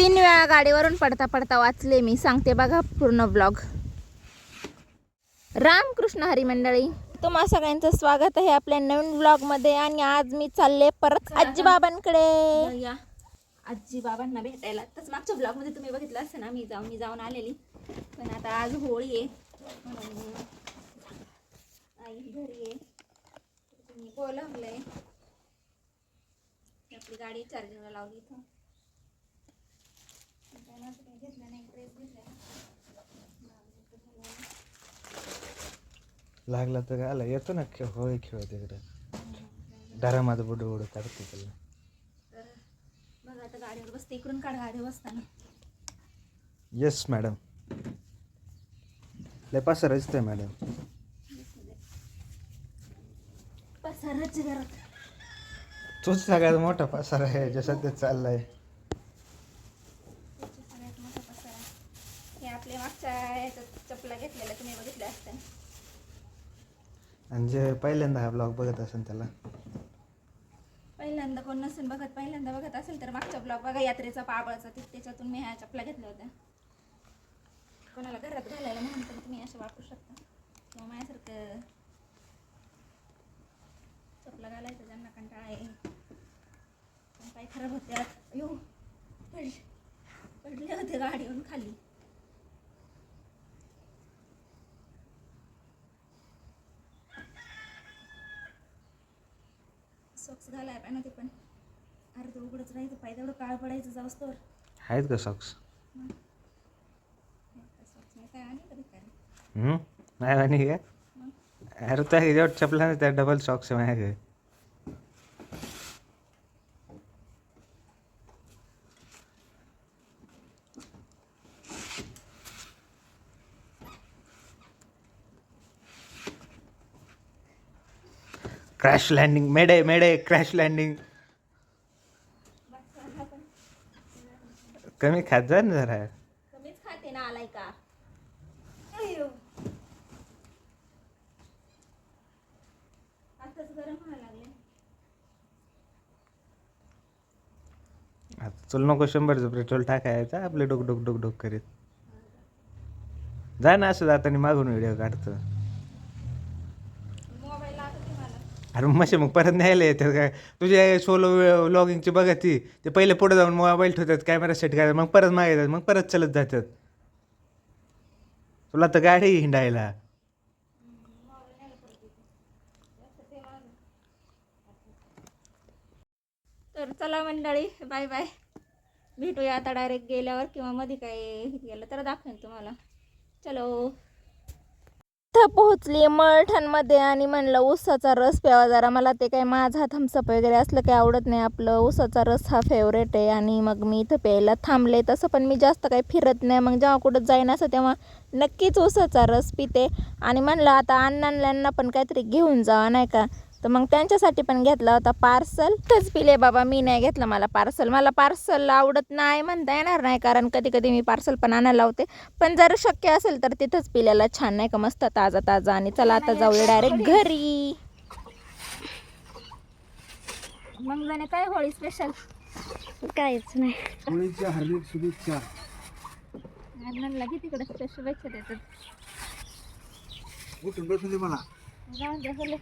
3 वेळा गाडीवरून पडता पडता वाचले मी, सांगते बघा पूर्ण ब्लॉग. रामकृष्ण हरी मंडळी, तुम्हा सगळ्यांचं स्वागत आहे आपल्या नवीन ब्लॉग मध्ये. आणि आज मी चालले परत आजी बाबांकडे. आजी बाबांना भेटायला. तसं मागच्या ब्लॉग मध्ये तुम्ही बघितलं असतं ना, मी जाऊन आलेली. पण आता आज होळी आहे म्हणून आई घरी आहे. तुम्ही बोलावलंय. आपली गाडी चार्जिंगला लावली इथं. घेतलं नाही, ड्रेस घेतला लागला तर आला येतो ना होळी खेळ तिकडे दारामध्ये बुड बुड काढते त्याला. तर बघा आता गाडीवर बसते. इकडून काढ गाडी बसताना. Yes madam. लय पसार असते मॅडम. पसाराची घरात तोच सगळ्यात मोठा पसार आहे जे सध्या चाललाय. सगळ्यात मोठा पसारा हे आपल्या मागच्या याच्यात चपला घेतलेल्या तुम्ही बघितल्या असत्या. आणि जे पहिल्यांदा हा ब्लॉग बघत असेल त्याला, पहिल्यांदा कोण नसेल बघत, पहिल्यांदा बघत असेल तर मागचा ब्लॉग बघा, यात्रेचा पाबळचा. त्याच्यातून मी ह्या चपला घेतल्या होत्या. कोणाला घरात घालायला म्हणून पण तुम्ही असे वापरू शकता. किंवा माझ्यासारखं चपला घालायचं ज्यांना कंटाळा आहे. पण काही खराब होत्या. अयो पडले होते गाडीवरून खाली. सॉक्स घालाय पाहिजे ना, ते पण अर्ध उघडच राहायचं. पाय तेवढं काळ पडायचं जाऊस तर. आहेत का सॉक्स? सॉक्स नाही काय आणि कधी काय नाही म्हणे का? अरे त्या जेवढं चपला नाही त्या डबल सॉक्स आहे माझ्याकडे. Crash landing. Mayday mayday crash landing. कमी खात जा ना जरा. कमीच खाते ना, आलाय का. आताच गरम व्हायला लागले. आता चल नको 100चं पेट्रोल टाकायचं आपले डोक डोक डोक डोक करीत जा ना. असं जाताना मागून व्हिडिओ काढतो. मोबाईल लागते मला. अरे मग परत न्यायला येतात काय तुझे सोलो व्लॉगिंगची बघा ती. ते पहिले पुढे जाऊन मोबाईल ठेवतात, कॅमेरा सेट करायचा, मग परत मागे येतात, मग परत चलत जातात. तुला तर गाडी हिंडायला. तर चला मंडळी, बाय बाय. भेटूया आता डायरेक्ट गेल्यावर, किंवा मध्ये काय गेलं तर दाखवेन तुम्हाला. चलो. इथं पोहोचली मळठणमध्ये आणि म्हणलं ऊसाचा रस प्यावा जरा. मला ते काय माझा थम्सअप वगैरे असलं काही आवडत नाही. आपलं ऊसाचा रस हा फेवरेट आहे. आणि मग मी इथं प्यायला थांबले. तसं पण मी जास्त काही फिरत नाही. मग जेव्हा कुठं जाईन असं तेव्हा नक्कीच ऊसाचा रस पिते. आणि म्हणलं आता अण्णांना पण काहीतरी घेऊन जावा नाही का, तर मग त्यांच्यासाठी पण घेतला होता पार्सल. तेच पिले बाबा, मी नाही घेतलं मला पार्सल आवडत नाही म्हणता येणार नाही, कारण कधी कधी मी पार्सल पण आणायला लावते. पण जर शक्य असेल तर तिथंच पिल्याला छान नाही का, मस्त ताजा ताजा. आणि चला आता जाऊया डायरेक्ट घरी. मग जाणे काय होळी स्पेशल काहीच नाही. होळीच्या हार्दिक शुभेच्छा. अण्णांना किती तिकडे शुभेच्छा देतात. उठून बसून दे मला. जाऊन दे बोले.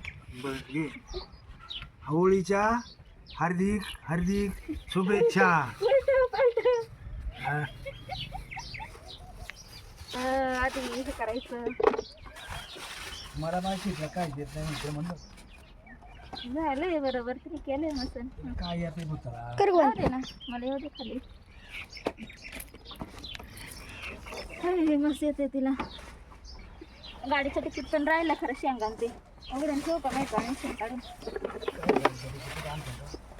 होळीच्या हार्दिक हार्दिक शुभेच्छा. आधी हे करायचं. मला माहिती काय देत नाही म्हणलं. झालंय बरोबर, तुम्ही केलंय मसन. काय येते होता दे ना मला, येऊ दे खाली. काय मस्त येते तिला. गाडीचं तिकीट पण राहिलं खरं. शेंगान ते उघडून ठेवू का माहिती आणि शेंग काढून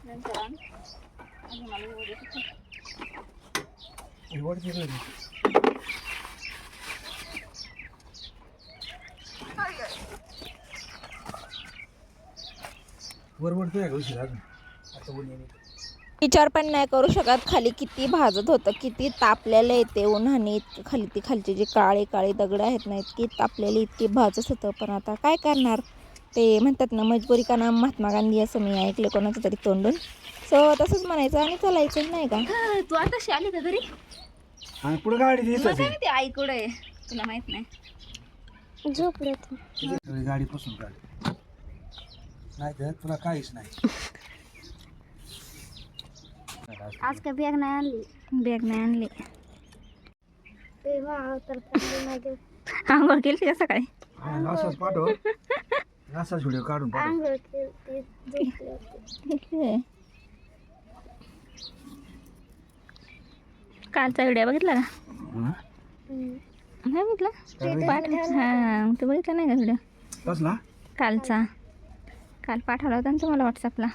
नंतर आण. आणि मला येऊ दे तिकीट. विचार पण नाही करू शकत खाली किती भाजत होतं, किती तापलेलं येते उन्हाने. इतकं खाली ती खालची जी काळे काळे दगड आहेत ना, इतकी तापलेली, इतकी भाजत होतं. पण आता काय करणार, ते म्हणतात ना मजबुरी का नाम महात्मा गांधी, असं मी ऐकले कोणाचं तरी तोंडून. सो तसंच म्हणायचं आणि चालायचं नाही का. तू आताशी आली का घरी? आणि पुढे गाडी मला काय माहिती आई कुठे आहे, तुला माहित नाही. झोपले गाडी पुसून काढ, नाही तर तुला काहीच नाही. आज काय बॅग नाही आणली. बॅग नाही आणली. तर आंघोळ केली का सकाळी? असाच पाठव, असाच व्हिडिओ काढून पाठव. आंघोळ केली, झोपले होते. ठीक आहे. कालचा व्हिडिओ बघितला का? हा? नाही बघितला. हां तू बघितला नाही का व्हिडिओ कसला? कालचा? काल पाठवला होता ना तुम्हाला व्हॉट्सअपला.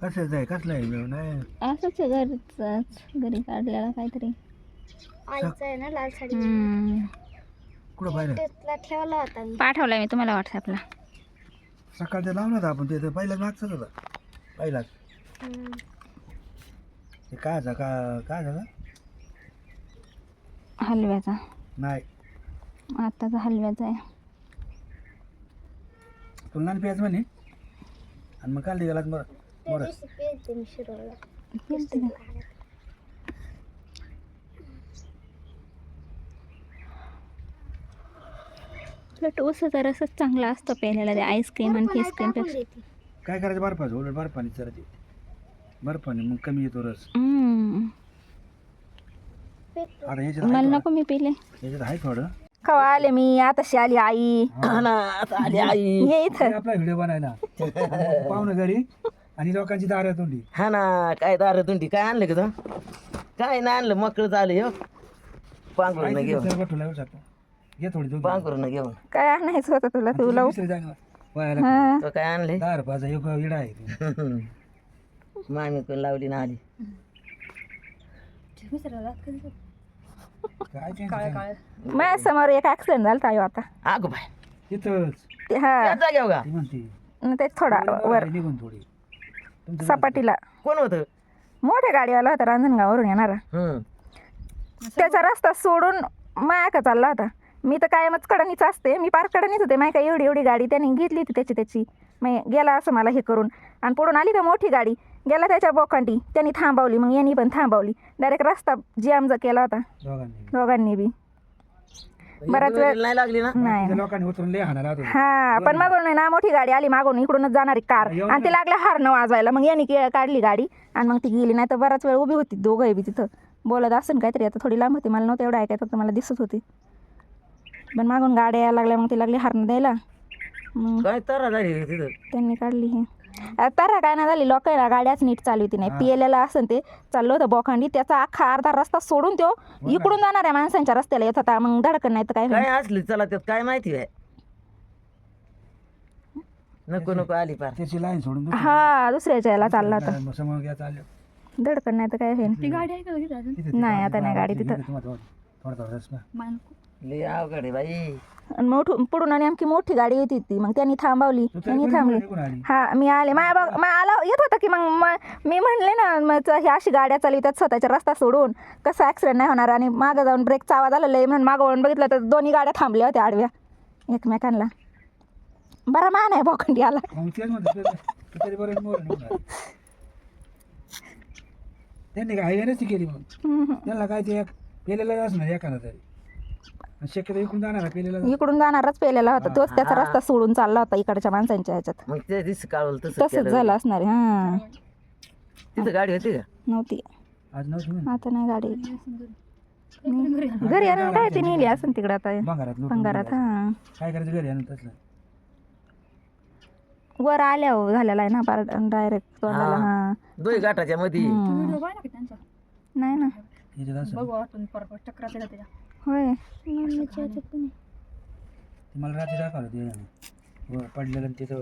कसं आहे, कसला आहे व्हिडिओ? नाही असंच आहे, घरचाच, घरी काढलेला काहीतरी. आईचा आहे ना लाल साडी, कुठं पाहिलं? त्यातला ठेवला होता मी. पाठवला मी तुम्हाला व्हॉट्सअपला. सकाळचा लावला होता आपण, ते पहिलाच मागचाच होता, पहिलाच. ते काय झालं? हलव्याचा. नाही, आताचा हलव्याचा आहे. तुला नाही प्यायचं म्हणे, आणि मग काल गेलात मग त्या दिवशी पेलते मी शिरोळला. केलते का? उलट ऊसाचा रसच चांगला असतो प्यायला, ते आईस्क्रीम आणि फेसक्रीम पेक्षा. काय करायचं, बर्फाचं उलट बर्फाने जरा ते बर्फाने मग कमी येतो रस. आता याच्यात मला आहे नको, मी पिले. थोडं, याच्यात आहे थोडं. कवा आले मी, आताशी आली आई. ये इथं. आपला व्हिडिओ बनायला पाहुणं घरी आणि लोकांची दारं तोंडी. हा ना, काय दारू तुंडी काय आणलं का तो? काय नाही आणलं, मकळच आलं हो. पांघरून घेऊन, येऊ शकतो, घे थोडी दोघी. पांघरून घेऊन काय आणायचं होतं तुला? तुला दुसरी जागा वायाला हा. तो काय आणले? दार पाजा एक इडा आहे. मामी कोण लावली ना आली. काय माझ्या समोर एक ऍक्सिडेंट झाला ताई आता. अगो बाय, तिथंच ते हा त्यात जाग्यावर का? ती म्हणते न ते थोडा वर निघून थोडी तुमचं सपाटीला कोण होतं? मोठ्या गाडीवाला होता, रांजणगाववरून येणारा. त्याचा रस्ता सोडून माया चालला होता. मी तर कायमच कडणीच असते, मी पार कडणीच होते. माय काय एवढी एवढी गाडी त्याने घेतली होती त्याची. मग गेला असं मला हे करून, आणि पुढून आली का मोठी गाडी, गेला त्याच्या बोकांडी, त्यांनी थांबवली, मग यांनी पण थांबवली. डायरेक्ट रस्ता जाम केला होता दोघांनी बी. बराच वेळ नाही लागली ना? नाही. लोकांनी उतरून लय हाना राहतो. हा पण मागून नाही ना, मोठी गाडी आली मागून, इकडूनच जाणारी कार, आणि ते लागलं हारणं वाजवायला. मग यांनी काढली गाडी आणि मग ती गेली. नाही तर बराच वेळ उभी होती दोघं बी तिथं बोलत असं काहीतरी. आता थोडी लांब होती, मला नव्हतं एवढं ऐकायचं, फक्त मला दिसत होती. पण मागून गाड्या यायला लागल्या, मग ती लागली हारणं द्यायला. मग काय तरा झाली तिथं? त्यांनी काढली. हे तारा काय नाही झाली, लोकांना गाड्याच नीट चालवती नाही. पिलेला असं ते चाललं होतं बोखांडी, त्याचा अख्खा अर्धा रस्ता सोडून तो इकडून जाणाऱ्या माणसांच्या रस्त्याला येत होता. मग धडकन नाही तर काय काय असली चला त्यात काय माहिती आहे. नको नको आली पार. त्याची लाईन सोडून हा दुसऱ्याच्या याला चालला होता. समोर घ्या चाललं. धडकन नाही तर काय होईल. नाही आता नाही गाडी तिथं. थोडा थोडा रस ना. लय अवघड आहे बाई. आणि पुढून आणि आमची मोठी गाडी होती ती, मग त्यांनी थांबवली, त्यांनी थांबली. हा मी आले, माझ्या आला येत होता की मग मी म्हणले ना, मग हे अशी गाड्या चालवतात स्वतःचा रस्ता सोडून, कसं ॲक्सिडेंट नाही होणार. आणि मागं जाऊन ब्रेकचा आवाज आला लय, म्हणून मागं वळून बघितलं तर दोन्ही गाड्या थांबल्या होत्या आडव्या एकमेकांना. बरा मान आहे बोखंडी आला. त्यांनी काय हायवेनेच केली, मग त्यांना काय ते पेलेलं असणार एखादा तरी, शक्यतो इकडून जाणार पेलेला. इकडून जाणारच पेलेला होता, तोच त्याचा रस्ता सोडून चालला होता इकडच्या माणसांच्या ह्याच्यात. मग ते दिस काढवलं तसं तसंच झालं असणार आहे. हा तिथं गाडी होती का? नव्हती, आज नव्हती आता नाही गाडी. घरी आणून काय ती नेली असं तिकडं आता भंगारात. हा काय करायचं घरी आणून तसलं. वर आल्या झालेला आहे ना पार डायरेक्ट तोंडाला. हा दोन गाठाच्या मध्ये. नाही ना होय. मला रात्री दाखवलं ते पडलेलं तिथं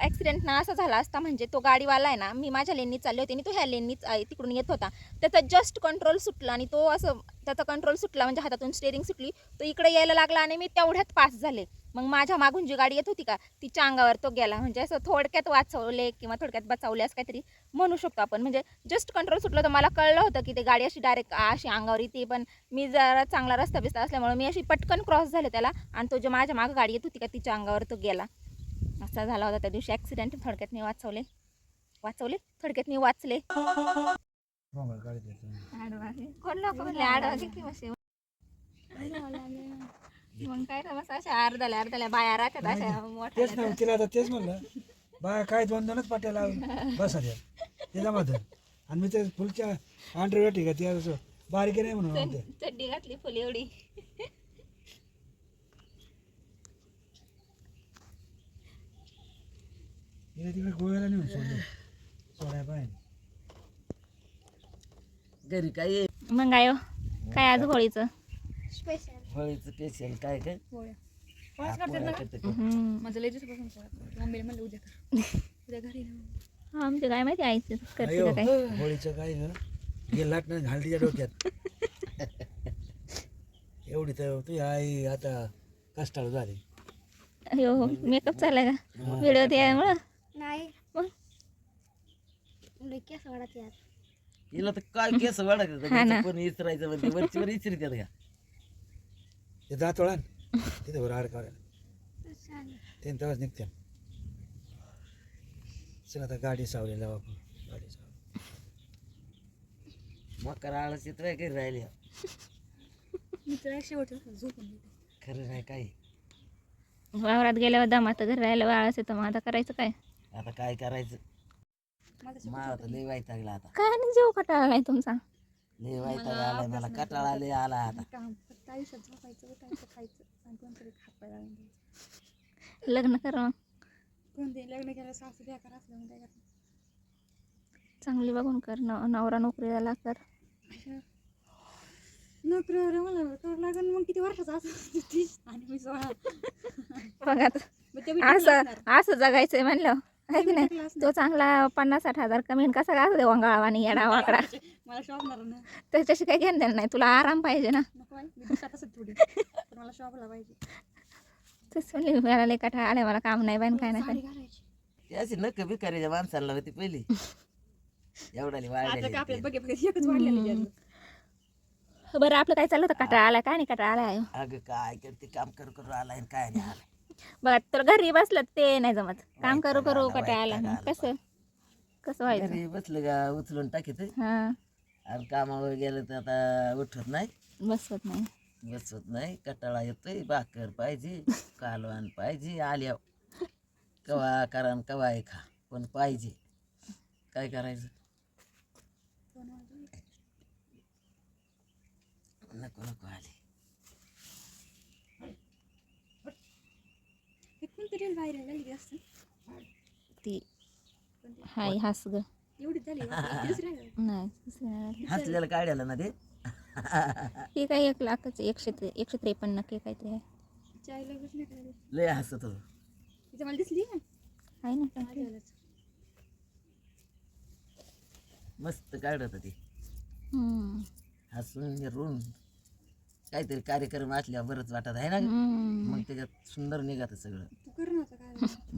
ॲक्सिडेंट ना असा झाला असता म्हणजे तो गाडीवाला आहे ना, मी माझ्या लेननी चालले होते आणि तो ह्या लेननी तिकडून येत होता. त्याचा जस्ट कंट्रोल सुटला आणि तो असं त्याचा कंट्रोल सुटला म्हणजे हातातून स्टेअरिंग सुटली, तो इकडे यायला लागला आणि मी तेवढ्यात पास झाले. मग माझ्या मागून जी गाडी येत होती का तिच्या अंगावर तो गेला. म्हणजे असं थोडक्यात वाचवले किंवा थोडक्यात बचावले असं काहीतरी म्हणू शकतो आपण. म्हणजे जस्ट कंट्रोल सुटलं तर मला कळलं होतं की ते गाडी अशी डायरेक्ट अशी अंगावर येते, पण मी जरा चांगला रस्ता बिस्ता असल्यामुळे मी अशी पटकन क्रॉस झाले त्याला, आणि तो जो माझ्या मागं गाडी येत होती का तिच्या अंगावर तो गेला. असा झाला होता त्या दिवशी ॲक्सिडेंट. थोडक्यात मी वाचवले थोडक्यात मी वाचले. कोण लोक म्हणले आडवा घे की मशी. मग काय तर मस्त अशा अर्ध्याला बाया राहतात अशा मोठ्या. तेच ना तिला आता तेच म्हणलं बाय काय 2-2च पाट्या लावून बसा द्या ते जमा धर. आणि मी ते फुलच्या अंडरवेट आहे का ती असं बारीक नाही म्हणून म्हणते. चड्डी घातली फुल एवढी. तिला तिकडे गोव्याला नेऊन सोडाय पाहिजे. घरी काय ये मग आयो काय आज होळीचं स्पेशल होळीचं स्पेशल काय काय पोळ्या करते का? हा आमचे काय माहिती आईचं करते अयो का काय. होळीचं काय ग गेलात ना घालतीच्या डोक्यात. एवढी तर तुझी आई आता कष्टाळू झाली. अयो मेकअप चाललाय का व्हिडिओ त्यामुळं. नाही मग केस वाढत यार. हिला तर काय केस वाढत पण इचरायचं म्हणजे वरची वर इचरित्यात का. ते दात वळण तिथे बरं काढायला ते तेव्हाच निघते. चल आता गाडी सावली लावा आपण गाडी सावली. मकर आळस येत घरी राहिली खरं नाही काय. वावरात गेल्यावर दमात घरी राहिलं आळस येतं. मग आता करायचं काय. आता काय करायचं. मला तर लय वैतागला आता. काय आणि जीव कटाळा नाही तुमचा. लय वैताग आलाय मला कटाळा लय आला आता. लग्न कर मग चांगली बघून कर. नवरा नोकरीला कर. मग किती वर्षाचा आणि मी 16. बघा असं जगायचंय म्हणलं आहे की नाही. तो चांगला 50-60 हजार कमी कसा का असू वंगाळा आणि येडा वाकडा मला शॉपला ना त्याच्याशी काही घेणं देणं नाही. तुला आराम पाहिजे ना. मला शॉपला पाहिजे. तेच म्हणली मला लय कटाळा आलाय. मला काम नाही बाई काय नाही. ती अशी नक भिकारीच्या माणसाला होती पहिली एवढाली वाढलेली. बरं आपलं काय चाललं होतं. कटाळा आलाय काय नाही. कटाळा आलाय अगं काय करते काम करू आलाय काय नाही आलाय. बघा तर घरी बसलं ते नाही जमत. काम करू कटाळा आला. कसं व्हायचं. घरी बसलं का उचलून टाकीत. हा आणि कामावर गेलं तर आता उठत नाही बसवत नाही. कटाळा येतोय. भाकर पाहिजे कालवान पाहिजे आल्या कवा करा न कवा खा पण पाहिजे. काय करायचं. नको आली. ती हाय हस ग नाही हसलेलं काढायला ना ते. हे काय 1 लाखाचं 153 के काहीतरी आहे. लय हसत होतो. आहे ना काय मस्त काढत होती हम्म. हसून निरून. काहीतरी कार्यक्रम असल्या बरंच वाटत आहे ना. मग त्याच्यात सुंदर निघत सगळं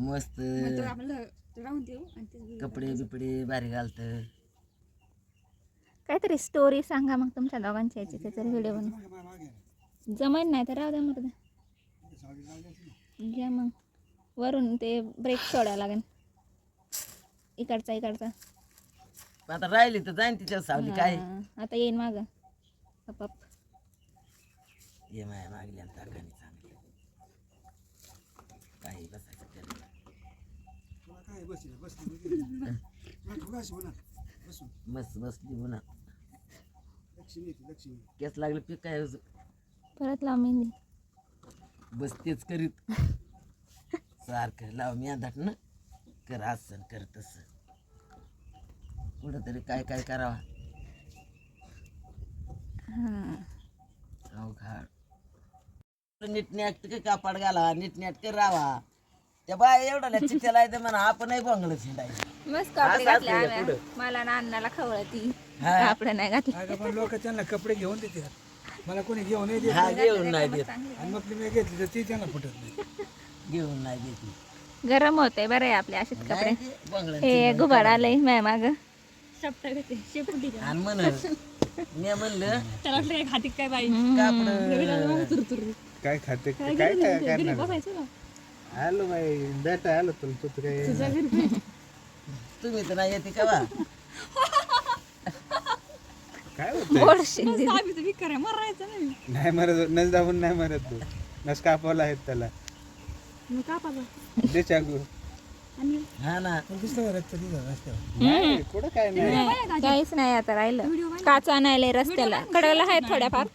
मस्त. कपडे बिपडे भारी घालत. काहीतरी स्टोरी सांगा मग तुमच्या दोघांची याची. त्याचा व्हिडिओ बनव. जमायन नाही तर राहू द्या मग घ्या. मग वरून ते ब्रेक सोडायला लागेल इकडचा. आता राहिली तर जाईन तिच्या सावली काय. आता येईन माग पप ये माया मागल्या ताकाने चांगली काही बसायचं त्याला. काय मस्त बसली म्हणा. लक्ष्मी केस लागले पीक काय परत लाव मेहंदी. बस तेच करीत सारखं लाव मी अंधाट ना कर असं कर तसं. कुठं तरी काय काय करावा. अवघड. नीटनेट कापड घाला नीटनेट राहावा. त्या बाय एवढा चिठ्ठ्याला आहे म्हणा आपणही बंगलं शिंडायचं. मस्त कपडे घातले आम्ही. मला ना अन्नाला खवळती कपडे नाही घातले. अगं पण लोक त्यांना कपडे घेऊन देते. मला कोणी घेऊन नाही देत. हा घेऊन नाही देत. आणि मग मी घेतली तर ती त्यांना फुटत नाही. घेऊन नाही देत. गरम होतंय बरं आहे आपले असेच कपडे. बंगलं हे गुबाड आलंय मॅ माग. आणि म्हण मी म्हणलं काय खाते काय करणार. आलो बाई बेटा आलो तुला तू तर काय तुम्ही तर नाही येते का काय होतं मोडशील आम्ही तर विकार आहे मरायचं नाही नाही मरत नस दाबून नाही मरत तू नस कापवला आहेत त्याला मग कापाचा दे चाकू आणि हा ना दिसलं का रक्त तिथं रस्त्यावर नाही कुठं काय नाही काहीच नाही आता राहिलं काच आणायला रस्त्याला कडेला आहेत थोड्याफार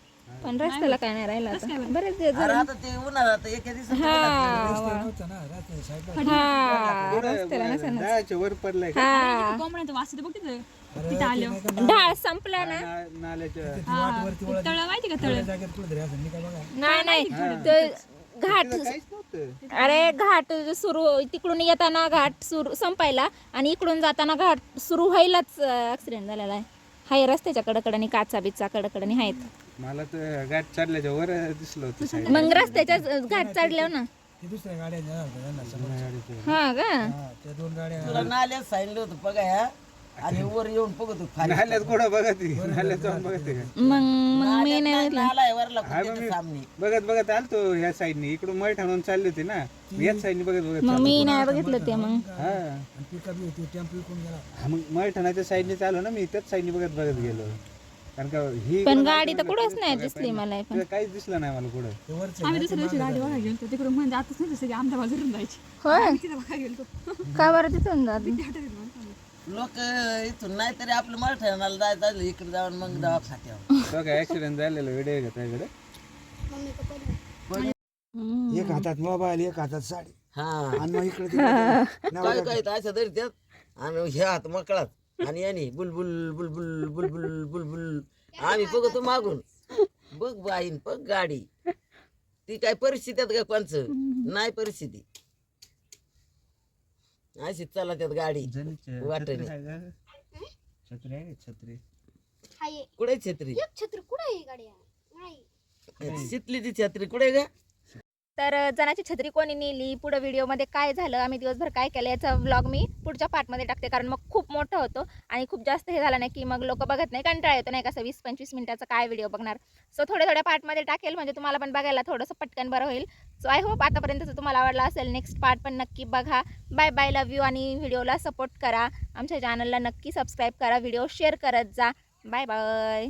पण रस्त्याला काय नाही राहिलं आता बरेच दिवस अरे आता ते उन्हाळ्यात एका दिवसात नव्हतं ना रात्री सायकल हा रस्त्याला नसेल दहाच्या वर पडलाय का कोंबड्याचं वास येतं बघ तिथं अरे तिथं आलं ते नाही का डाळ संपला ना नाल्याच्या ती वाटवरती वळत तळ माहिती का तळ जागेत कुठं तरी असं मी काय बघा नाही नाही ते घाट काहीच नव्हतं अरे घाट सुरू तिकडून येताना घाट सुरू संपायला आणि इकडून जाताना घाट सुरू व्हायलाच ऍक्सिडेंट झालेला आहे हाय रस्त्याच्या कडकडनी काचा बिचा कडकडनी आहेत मला तर गाठ चढल्याच्या वर दिसलं होतं side मग रस्त्याच्या घाट चढल्यावर ना ते दुसऱ्या गाड्या जाणार होत्या त्यांना समोर. गाडीचं. हा का हा, त्या 2 गाड्या तुला नाल्यात सांगितलं होतं बघा ह्या आणि वर येऊन बघतो खाली नाल्यात कुठं बघत ती नाल्यात जाऊन बघते का मग मी नाही नाला आहे वरला कुठे सामने बघत आलतो ह्या साईडनी इकडून मळ ठेवून चालली होती ना मी याच साईडनी बघत मग मी नाही बघितलं ते मग हा आणि पिकअप होती टेम्पो कोण गेला हा, मग मळ ठेवण्याच्या साईडनी चालू ना मी त्याच साईडनी बघत गेलो कारण का ही पण गाडी तर कुठंच नाही दिसली मला पण तिथं काहीच दिसलं नाही मला कुठं ते वरचं आम्ही दुसऱ्या दिवशी गाडी बघायला गेलो तिकडून म्हणजे आताच नाही सगळी आमच्या बाजूला जायची होय तिथं बघायला गेलो का बरं तिथून जात लोक इथून नाहीतरी आपलं मराठ्याला जायचं झालं इकडे जाऊन मग दवा खात्यावर तो काय ऍक्सिडेंट झालेला व्हिडिओ आहे का त्याकडे एक हातात मोबाईल एक हातात साडी हा आणि मग इकडे तिकडे काय काय तर अशा तरी त्यात आणि हे हात मकळात आणि याने बुलबुल बुलबुल बुलबुल बुलबुल आम्ही बघतो मागून बघ बाईन बघ गाडी ती काय परिस्थिती आहेत का कोणचं नाही परिस्थिती अशी चला त्यात गाडी वाटेने छत्री आहे छत्री कुठे छत्री छत्र कुठे आहे गाडी शितली ती छत्री कुठे का तर जणाची छत्री कोणी नेली पुढं व्हिडिओमध्ये काय झालं आम्ही दिवसभर काय केलं याचा व्लॉग मी पुढच्या पार्टमध्ये टाकते कारण मग खूप मोठं होतो आणि खूप जास्त हे झालं नाही की मग लोक बघत नाही कंटाळा येतो नाही कसं 20-25 मिनिटाचा काय व्हिडिओ बघणार सो थोड्या पार्टमध्ये टाकेल म्हणजे तुम्हाला पण बघायला थोडंसं पटकन बरं होईल सो आय होप आतापर्यंतचं तुम्हाला आवडला असेल नेक्स्ट पार्ट पण नक्की बघा बाय बाय लव्ह यू आणि व्हिडिओला सपोर्ट करा आमच्या चॅनलला नक्की सबस्क्राईब करा व्हिडिओ शेअर करत जा बाय बाय